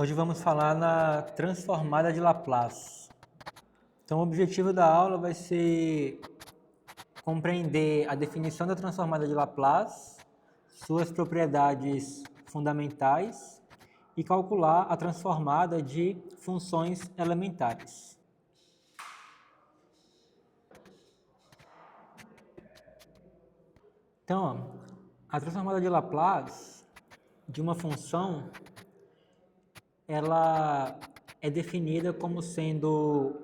Hoje vamos falar na transformada de Laplace. Então, o objetivo da aula vai ser compreender a definição da transformada de Laplace, suas propriedades fundamentais e calcular a transformada de funções elementares. Então, a transformada de Laplace de uma função, ela é definida como sendo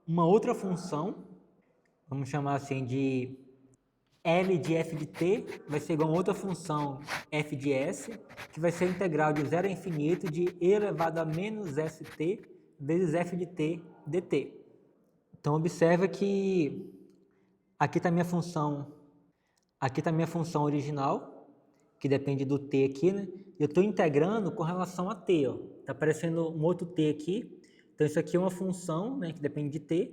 uma outra função, vamos chamar assim de L de f de t, vai ser igual a outra função f de s, que vai ser a integral de 0 a infinito de e elevado a menos st vezes f de t dt. Então, observa que aqui está minha função, original, que depende do t aqui, né? Eu estou integrando com relação a t, ó. Está aparecendo um outro t aqui. Então, isso aqui é uma função, né, que depende de t.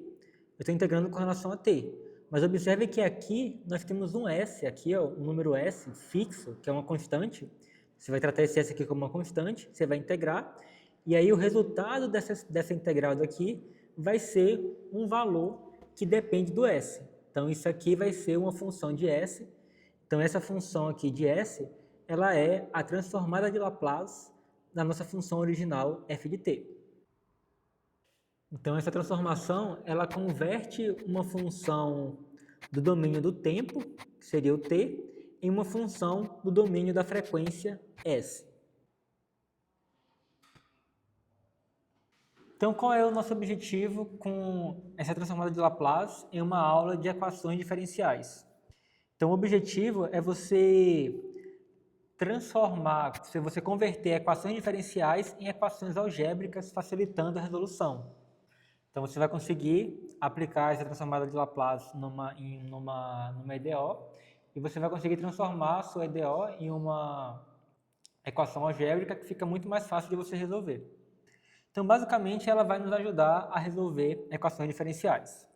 Eu estou integrando com relação a t. Mas observe que aqui nós temos um s, aqui ó, um número s fixo, que é uma constante. Você vai tratar esse s aqui como uma constante, você vai integrar. E aí o resultado dessa integral daqui vai ser um valor que depende do s. Então, isso aqui vai ser uma função de s. Então, essa função aqui de s, ela é a transformada de Laplace da nossa função original f de t. Então, essa transformação, ela converte uma função do domínio do tempo, que seria o t, em uma função do domínio da frequência s. Então, qual é o nosso objetivo com essa transformada de Laplace em uma aula de equações diferenciais? Então, o objetivo é você transformar, se você converter equações diferenciais em equações algébricas, facilitando a resolução. Então, você vai conseguir aplicar essa transformada de Laplace numa EDO e você vai conseguir transformar a sua EDO em uma equação algébrica que fica muito mais fácil de você resolver. Então, basicamente, ela vai nos ajudar a resolver equações diferenciais.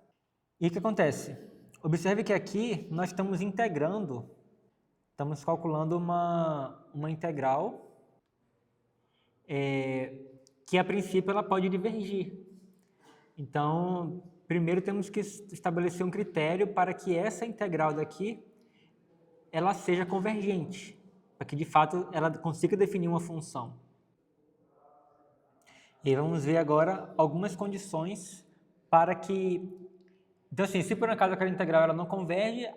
E o que acontece? Observe que aqui nós estamos integrando, estamos calculando uma integral que, a princípio, ela pode divergir. Então, primeiro temos que estabelecer um critério para que essa integral daqui ela seja convergente, para que de fato ela consiga definir uma função. E vamos ver agora algumas condições para que... Então, assim, se por acaso aquela integral ela não converge,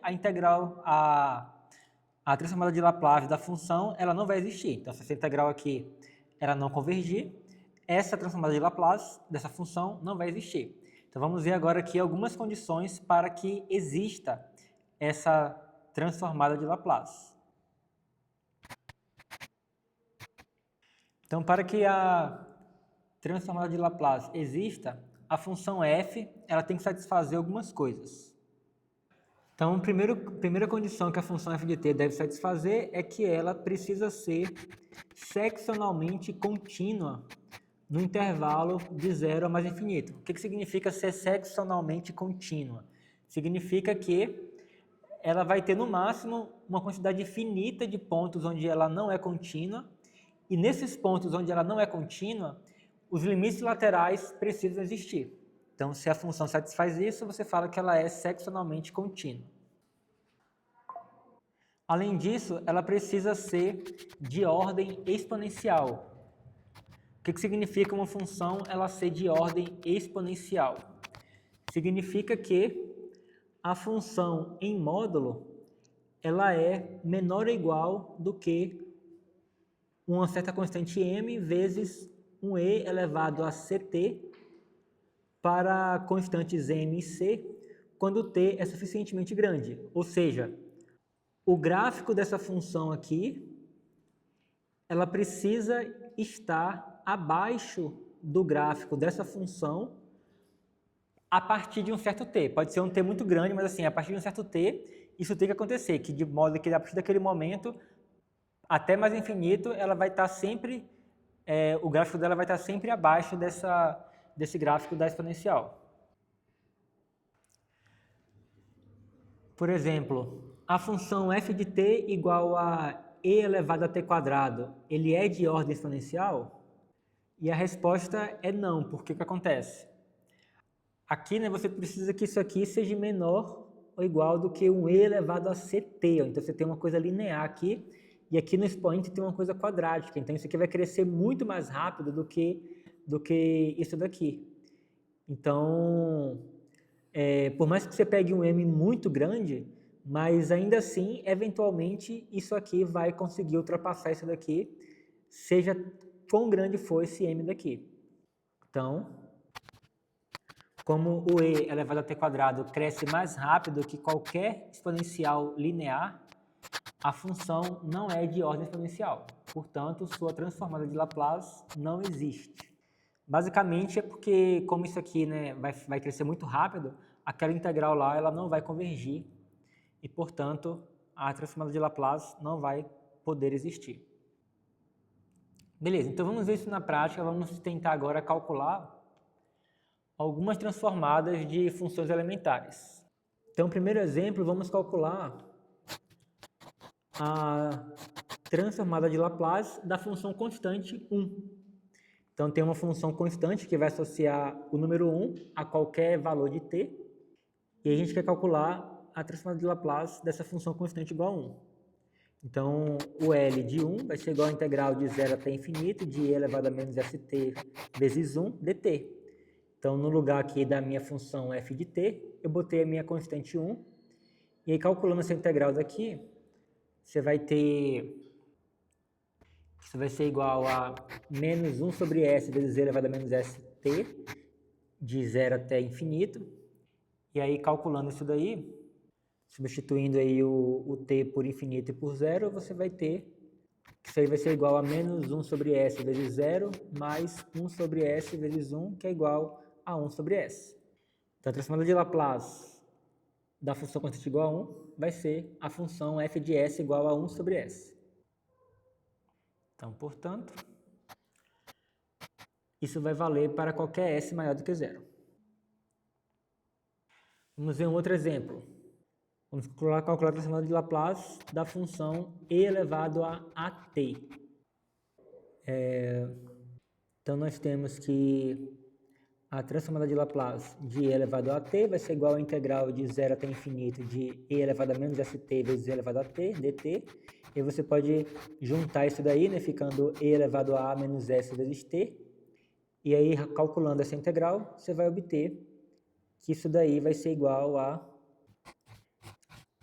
a transformada de Laplace da função ela não vai existir. Então, se essa integral aqui ela não convergir, essa transformada de Laplace dessa função não vai existir. Então, vamos ver agora aqui algumas condições para que exista essa transformada de Laplace. Então, para que a transformada de Laplace exista, a função f ela tem que satisfazer algumas coisas. Então, a primeira condição que a função f de t deve satisfazer é que ela precisa ser seccionalmente contínua no intervalo de 0 a mais infinito. O que significa ser seccionalmente contínua? Significa que ela vai ter no máximo uma quantidade finita de pontos onde ela não é contínua, e nesses pontos onde ela não é contínua, os limites laterais precisam existir. Então, se a função satisfaz isso, você fala que ela é seccionalmente contínua. Além disso, ela precisa ser de ordem exponencial. O que significa uma função ela ser de ordem exponencial? Significa que a função em módulo ela é menor ou igual do que uma certa constante m vezes um e elevado a ct para constantes m e c, quando t é suficientemente grande. Ou seja, o gráfico dessa função aqui, ela precisa estar abaixo do gráfico dessa função a partir de um certo t. Pode ser um t muito grande, mas assim, a partir de um certo t, isso tem que acontecer, que de modo que a partir daquele momento, até mais infinito, ela vai estar sempre, o gráfico dela vai estar sempre abaixo desse gráfico da exponencial. Por exemplo, a função f de t igual a e elevado a t quadrado, ele é de ordem exponencial? E a resposta é não. Por que que acontece? Aqui, né, você precisa que isso aqui seja menor ou igual do que um e elevado a ct. Então, você tem uma coisa linear aqui, e aqui no expoente tem uma coisa quadrática. Então, isso aqui vai crescer muito mais rápido do que isso daqui. Então, por mais que você pegue um m muito grande, mas ainda assim, eventualmente, isso aqui vai conseguir ultrapassar isso daqui, seja quão grande for esse m daqui. Então, como o e elevado a t quadrado cresce mais rápido que qualquer exponencial linear, a função não é de ordem exponencial. Portanto, sua transformada de Laplace não existe. Basicamente é porque, como isso aqui, né, vai crescer muito rápido, aquela integral lá ela não vai convergir e, portanto, a transformada de Laplace não vai poder existir. Beleza, então vamos ver isso na prática. Vamos tentar agora calcular algumas transformadas de funções elementares. Então, primeiro exemplo, vamos calcular a transformada de Laplace da função constante 1. Então, tem uma função constante que vai associar o número 1 a qualquer valor de t, e a gente quer calcular a transformada de Laplace dessa função constante igual a 1. Então, o L de 1 vai ser igual a integral de 0 até infinito de e elevado a menos st vezes 1 dt. Então, no lugar aqui da minha função f de t, eu botei a minha constante 1, e aí calculando essa integral daqui, você vai ter... Isso vai ser igual a menos 1 sobre s vezes e elevado a menos st, de 0 até infinito. E aí, calculando isso daí, substituindo aí o t por infinito e por 0, você vai ter que isso aí vai ser igual a menos 1 sobre s vezes 0 mais 1 sobre s vezes 1, que é igual a 1 sobre s. Então, a transformada de Laplace da função constante igual a 1 vai ser a função f de s igual a 1 sobre s. Então, portanto, isso vai valer para qualquer s maior do que 0. Vamos ver um outro exemplo. Vamos calcular a transformada de Laplace da função e elevado a at. Então, nós temos que a transformada de Laplace de e elevado a t vai ser igual à integral de 0 até infinito de e elevado a menos st vezes e elevado a t, dt. E você pode juntar isso daí, né, ficando e elevado a menos s vezes t. E aí, calculando essa integral, você vai obter que isso daí vai ser igual a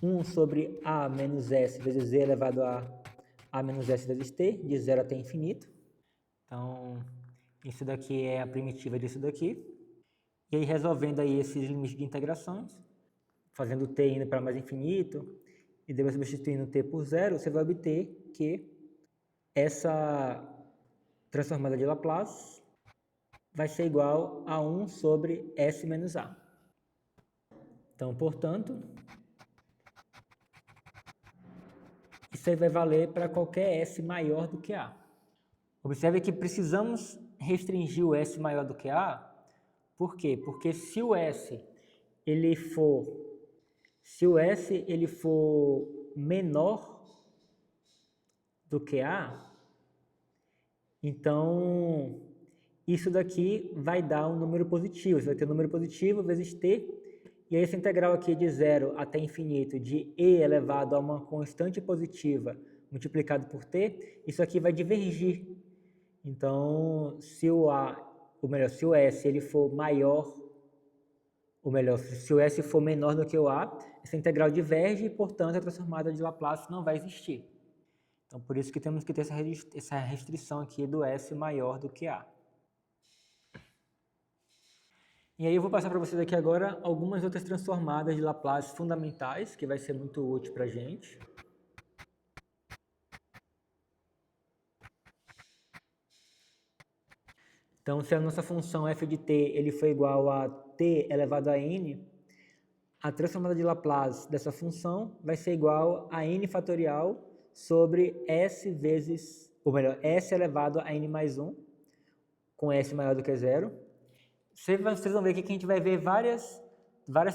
1 sobre a menos s vezes e elevado a menos s vezes t, de 0 até infinito. Então, isso daqui é a primitiva disso daqui. E aí, resolvendo aí esses limites de integrações, fazendo t indo para mais infinito, e depois substituindo t por 0, você vai obter que essa transformada de Laplace vai ser igual a 1 sobre s menos a. Então, portanto, isso aí vai valer para qualquer s maior do que a. Observe que precisamos restringir o s maior do que a. Por quê? Porque se o s ele for menor do que a, então isso daqui vai dar um número positivo. Você vai ter um número positivo vezes t, e aí essa integral aqui de 0 até infinito de e elevado a uma constante positiva multiplicado por t, isso aqui vai divergir. Então, se o s ele for maior, ou melhor, se o s for menor do que o a, essa integral diverge e, portanto, a transformada de Laplace não vai existir. Então, por isso que temos que ter essa restrição aqui do s maior do que a. E aí eu vou passar para vocês aqui agora algumas outras transformadas de Laplace fundamentais, que vai ser muito útil para a gente. Então, se a nossa função f de t ele for igual a t elevado a n, a transformada de Laplace dessa função vai ser igual a n fatorial sobre s vezes, ou melhor, s elevado a n mais 1, com s maior do que 0. Vocês vão ver aqui que a gente vai ver várias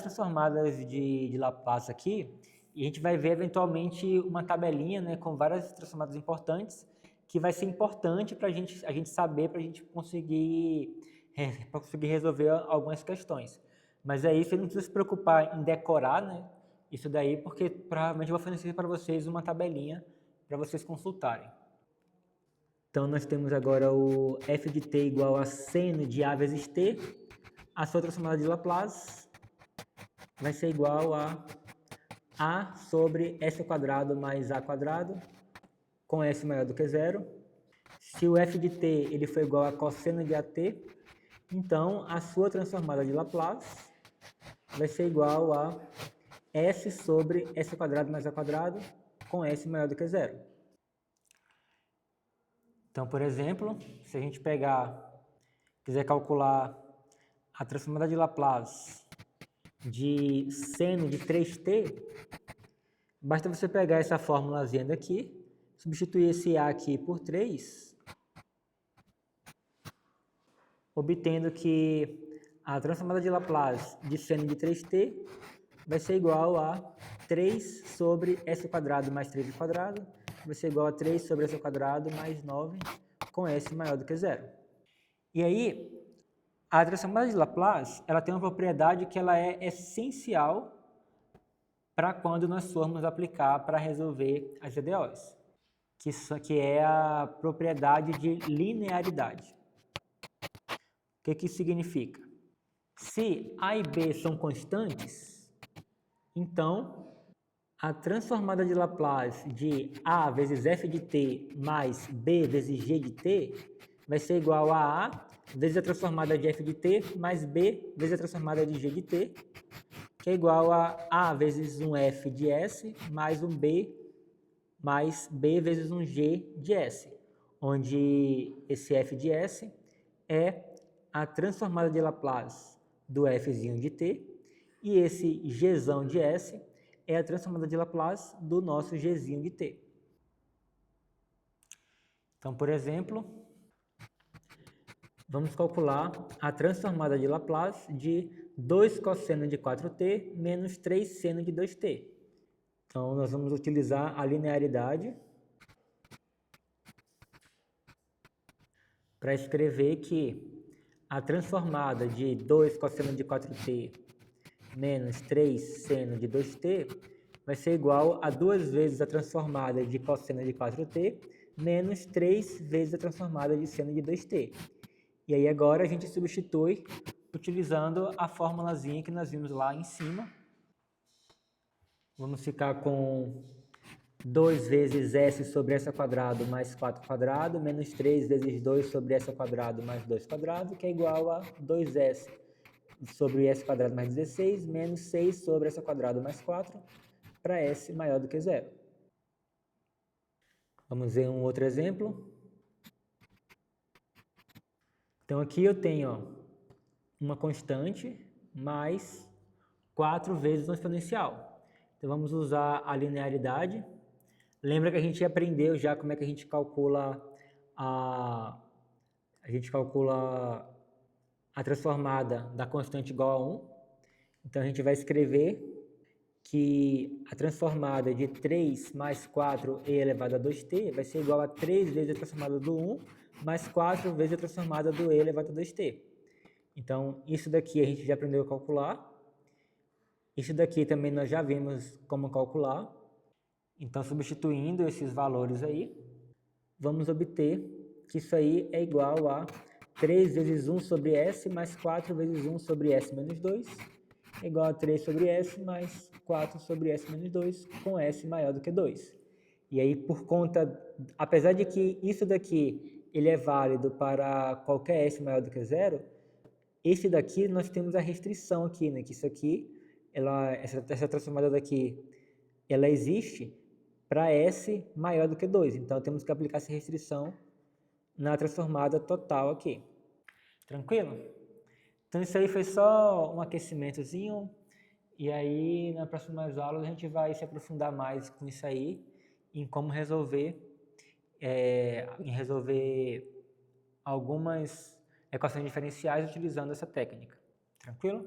transformadas de Laplace aqui, e a gente vai ver eventualmente uma tabelinha, né, com várias transformadas importantes, que vai ser importante para a gente saber, para a gente conseguir resolver algumas questões. Mas aí você não precisa se preocupar em decorar, né, isso daí, porque provavelmente eu vou fornecer para vocês uma tabelinha para vocês consultarem. Então, nós temos agora o f de t igual a seno de a vezes t. A sua transformada de Laplace vai ser igual a sobre s ao quadrado mais a quadrado, com s maior do que zero. Se o f de t ele for igual a cosseno de at, então a sua transformada de Laplace vai ser igual a s sobre s ao quadrado mais a quadrado, com s maior do que zero. Então, por exemplo, se a gente quiser calcular a transformada de Laplace de seno de 3t, basta você pegar essa formulazinha daqui, substituir esse a aqui por 3, obtendo que a transformada de Laplace de seno de 3t vai ser igual a 3 sobre s ao quadrado mais 3 ao quadrado, vai ser igual a 3 sobre s ao quadrado mais 9, com s maior do que zero. E aí, a transformada de Laplace, ela tem uma propriedade que ela é essencial para quando nós formos aplicar para resolver as EDOs, que é a propriedade de linearidade. O que isso significa? Se a e b são constantes, então a transformada de Laplace de a vezes f de t mais b vezes g de t vai ser igual a vezes a transformada de f de t mais b vezes a transformada de g de t, que é igual a vezes um f de s mais um b mais b vezes um g de s, onde esse f de s é a transformada de Laplace do fzinho de t e esse gzão de s é a transformada de Laplace do nosso gzinho de t. Então, por exemplo, vamos calcular a transformada de Laplace de 2 cosseno de 4t menos 3 seno de 2t. Então, nós vamos utilizar a linearidade para escrever que a transformada de 2 cosseno de 4t menos 3 seno de 2t vai ser igual a 2 vezes a transformada de cosseno de 4t menos 3 vezes a transformada de seno de 2t. E aí agora a gente substitui utilizando a formulazinha que nós vimos lá em cima. Vamos ficar com 2 vezes s sobre s ao quadrado mais 4 ao quadrado menos 3 vezes 2 sobre s ao quadrado mais 2 ao quadrado, que é igual a 2s sobre s ao quadrado mais 16 menos 6 sobre s ao quadrado mais 4 para s maior do que zero. Vamos ver um outro exemplo. Então aqui eu tenho uma constante mais 4 vezes um exponencial. Então vamos usar a linearidade. Lembra que a gente aprendeu já como é que a gente calcula a transformada da constante igual a 1. Então a gente vai escrever que a transformada de 3 mais 4e elevado a 2t vai ser igual a 3 vezes a transformada do 1 mais 4 vezes a transformada do e elevado a 2t. Então, isso daqui a gente já aprendeu a calcular. Isso daqui também nós já vimos como calcular. Então, substituindo esses valores aí, vamos obter que isso aí é igual a 3 vezes 1 sobre s mais 4 vezes 1 sobre s menos 2, é igual a 3 sobre s mais 4 sobre s menos 2, com s maior do que 2. E aí, por conta, apesar de que isso daqui ele é válido para qualquer s maior do que zero, esse daqui nós temos a restrição aqui, né? Que isso aqui, essa transformada daqui, ela existe para s maior do que 2. Então, temos que aplicar essa restrição na transformada total aqui. Tranquilo? Então, isso aí foi só um aquecimentozinho. E aí, nas próximas aulas, a gente vai se aprofundar mais com isso aí, em como resolver algumas equações diferenciais utilizando essa técnica. Tranquilo?